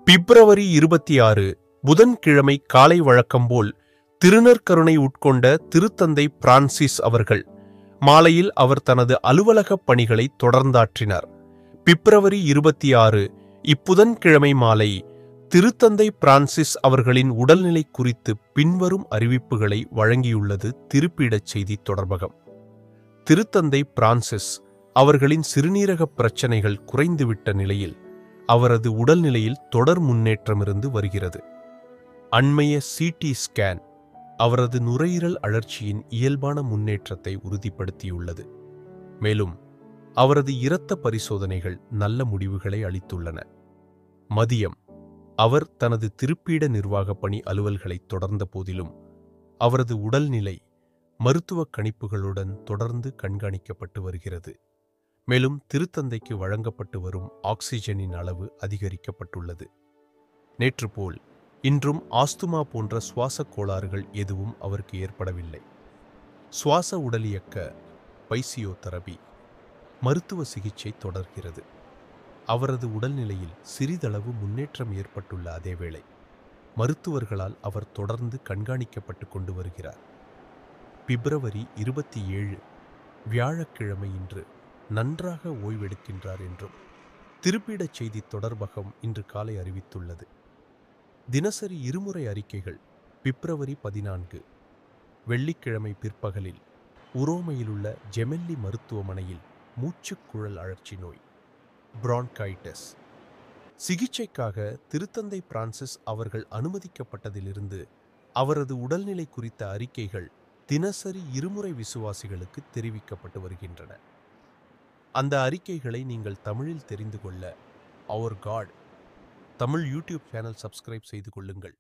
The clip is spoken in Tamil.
பிப்ரவரி 26 புதன்கிழமை காலை வழக்கம்போல் திருநற்கருணை உட்கொண்ட திருத்தந்தை பிரான்சிஸ் அவர்கள் மாலையில் அவர் தனது அலுவலகப் பணிகளை தொடர்ந்தாற்றினார். பிப்ரவரி 26 இப்புதன்கிழமை மாலை திருத்தந்தை பிரான்சிஸ் அவர்களின் உடல்நிலை குறித்து பின்வரும் அறிவிப்புகளை வழங்கியுள்ளது திருப்பீடச் செய்தி தொடர்பகம். திருத்தந்தை பிரான்சிஸ் அவர்களின் சிறுநீரகப் பிரச்சினைகள் குறைந்துவிட்ட நிலையில் அவரது உடல்நிலையில் தொடர் முன்னேற்றமிருந்து வருகிறது. அண்மைய சிடி ஸ்கேன் அவரது நுரையீரல் அழற்சியின் இயல்பான முன்னேற்றத்தை உறுதிப்படுத்தியுள்ளது. மேலும் அவரது இரத்த பரிசோதனைகள் நல்ல முடிவுகளை அளித்துள்ளன. மதியம் அவர் தனது திருப்பீட நிர்வாக பணி அலுவல்களை தொடர்ந்த போதிலும் அவரது உடல்நிலை மருத்துவ கணிப்புகளுடன் தொடர்ந்து கண்காணிக்கப்பட்டு வருகிறது. மேலும் திருத்தந்தைக்கு வழங்கப்பட்டு வரும் ஆக்சிஜனின் அளவு அதிகரிக்கப்பட்டுள்ளது. நேற்று போல் இன்றும் ஆஸ்துமா போன்ற சுவாச கோளாறுகள் எதுவும் அவருக்கு ஏற்படவில்லை. சுவாச உடலியக்க பைசியோதெரபி மருத்துவ சிகிச்சை தொடர்கிறது. அவரது உடல்நிலையில் சிறிதளவு முன்னேற்றம் ஏற்பட்டுள்ள அதேவேளை மருத்துவர்களால் அவர் தொடர்ந்து கண்காணிக்கப்பட்டு கொண்டு வருகிறார். பிப்ரவரி 27 வியாழக்கிழமை இன்று நன்றாக ஓய்வெடுக்கின்றார் என்றும் திருப்பீடச் செய்தி தொடர்பகம் இன்று காலை அறிவித்துள்ளது. தினசரி இருமுறை அறிக்கைகள். பிப்ரவரி 14 வெள்ளிக்கிழமை பிற்பகலில் உரோமையிலுள்ள ஜெமெல்லி மருத்துவமனையில் மூச்சுக்குழல் அழற்சி நோய் பிரான்கைட்டிஸ் சிகிச்சைக்காக திருத்தந்தை பிரான்சிஸ் அவர்கள் அனுமதிக்கப்பட்டதிலிருந்து அவரது உடல்நிலை குறித்த அறிக்கைகள் தினசரி இருமுறை விசுவாசிகளுக்கு தெரிவிக்கப்பட்டு வருகின்றன. அந்த அறிக்கைகளை நீங்கள் தமிழில் தெரிந்து கொள்ள our God Tamil YouTube channel subscribe செய்து கொள்ளுங்கள்.